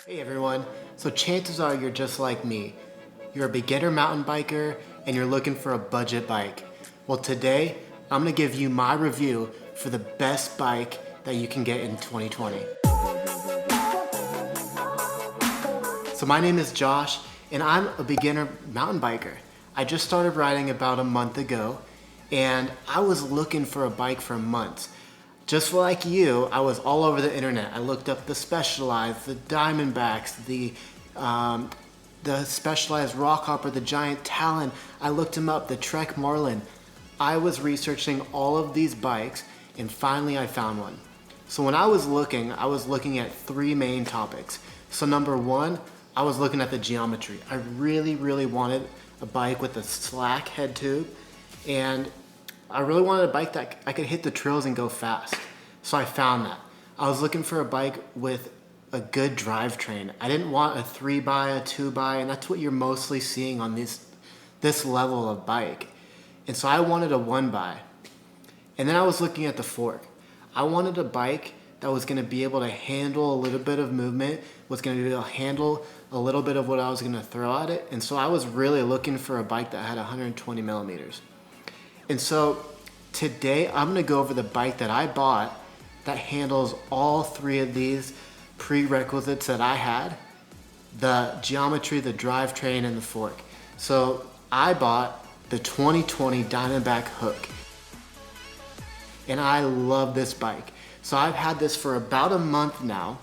Hey everyone, so chances are you're just like me. You're a beginner mountain biker and you're looking for a budget bike. Well today, I'm gonna give you my review for the best bike that you can get in 2020. So my name is Josh and I'm a beginner mountain biker. I just started riding about a month ago and I was looking for a bike for months. Just like you, I was all over the internet. I looked up the Specialized, the Diamondbacks, the Specialized Rockhopper, the Giant Talon. I looked them up, the Trek Marlin. I was researching all of these bikes and finally I found one. So when I was looking at three main topics. So number one, I was looking at the geometry. I really wanted a bike with a slack head tube and I really wanted a bike that I could hit the trails and go fast. So I found that. I was looking for a bike with a good drivetrain. I didn't want a 3x, a 2x, and that's what you're mostly seeing on this level of bike. And so I wanted a 1x. And then I was looking at the fork. I wanted a bike that was gonna be able to handle a little bit of movement, was gonna be able to handle a little bit of what I was gonna throw at it. And so I was really looking for a bike that had 120 millimeters. And so today I'm gonna go over the bike that I bought that handles all three of these prerequisites that I had: the geometry, the drivetrain, and the fork. So I bought the 2020 Diamondback Hook. And I love this bike. So I've had this for about a month now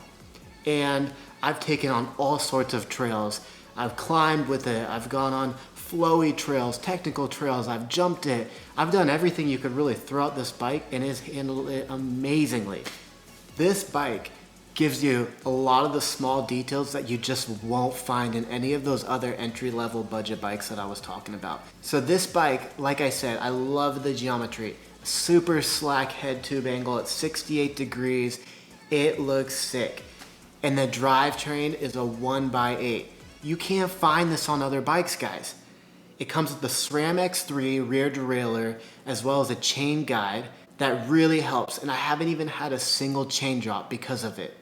and I've taken on all sorts of trails. I've climbed with it, I've gone on flowy trails, technical trails, I've jumped it. I've done everything you could really throw at this bike and it's handled it amazingly. This bike gives you a lot of the small details that you just won't find in any of those other entry-level budget bikes that I was talking about. So this bike, like I said, I love the geometry. Super slack head tube angle at 68 degrees. It looks sick. And the drivetrain is a 1x8. You can't find this on other bikes, guys. It comes with the SRAM X3 rear derailleur as well as a chain guide that really helps, and I haven't even had a single chain drop because of it.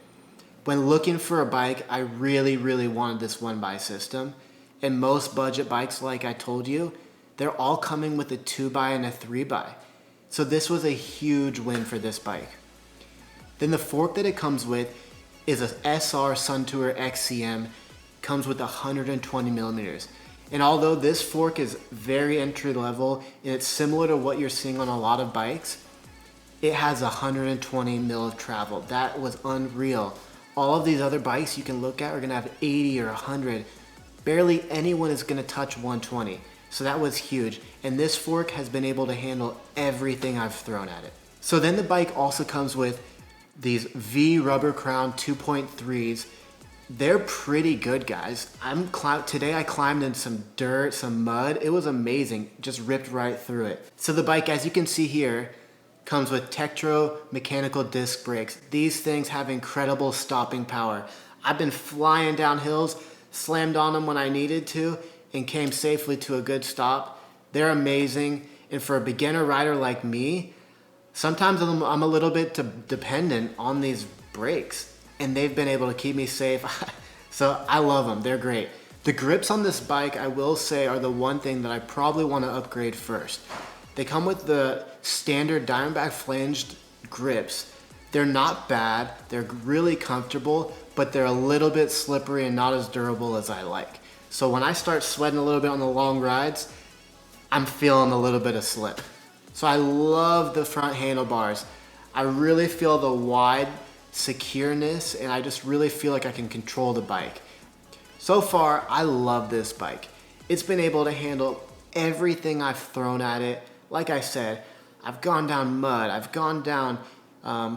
When looking for a bike, I really wanted this 1x system, and most budget bikes, like I told you, they're all coming with a 2x and a 3x. So this was a huge win for this bike. Then the fork that it comes with is a SR Suntour XCM, comes with 120 millimeters. And although this fork is very entry level and it's similar to what you're seeing on a lot of bikes, it has 120 mil of travel. That was unreal. All of these other bikes you can look at are gonna have 80 or 100. Barely anyone is gonna touch 120. So that was huge. And this fork has been able to handle everything I've thrown at it. So then the bike also comes with these V rubber crown 2.3s. They're pretty good, guys. Today I climbed in some dirt, some mud. It was amazing, just ripped right through it. So the bike, as you can see here, comes with Tektro mechanical disc brakes. These things have incredible stopping power. I've been flying down hills, slammed on them when I needed to, and came safely to a good stop. They're amazing, and for a beginner rider like me, sometimes I'm a little bit dependent on these brakes, and they've been able to keep me safe. So I love them, they're great. The grips on this bike, I will say, are the one thing that I probably want to upgrade first. They come with the standard Diamondback flanged grips. They're not bad, they're really comfortable, but they're a little bit slippery and not as durable as I like. So when I start sweating a little bit on the long rides, I'm feeling a little bit of slip. So I love the front handlebars. I really feel the wide secureness and I just really feel like I can control the bike. So far, I love this bike. It's been able to handle everything I've thrown at it. Like I said, I've gone down mud, I've gone down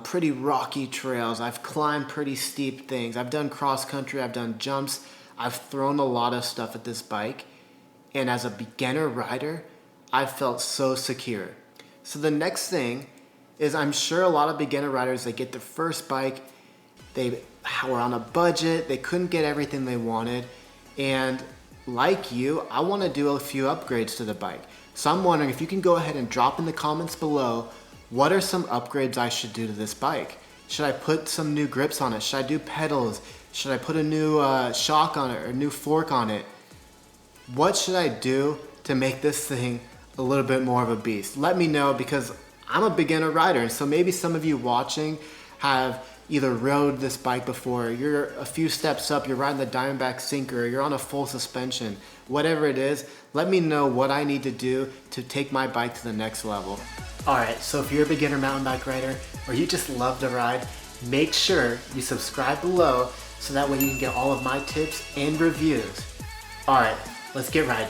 pretty rocky trails, I've climbed pretty steep things, I've done cross country, I've done jumps, I've thrown a lot of stuff at this bike, and as a beginner rider, I felt so secure. So the next thing is, I'm sure a lot of beginner riders, they get their first bike, they were on a budget, they couldn't get everything they wanted, and like you, I want to do a few upgrades to the bike. So I'm wondering if you can go ahead and drop in the comments below, what are some upgrades I should do to this bike? Should I put some new grips on it? Should I do pedals? Should I put a new shock on it or a new fork on it? What should I do to make this thing a little bit more of a beast? Let me know, because I'm a beginner rider, and so maybe some of you watching have either rode this bike before, you're a few steps up, you're riding the Diamondback sinker, you're on a full suspension, whatever it is, let me know what I need to do to take my bike to the next level. Alright, so if you're a beginner mountain bike rider, or you just love to ride, make sure you subscribe below so that way you can get all of my tips and reviews. Alright, let's get riding.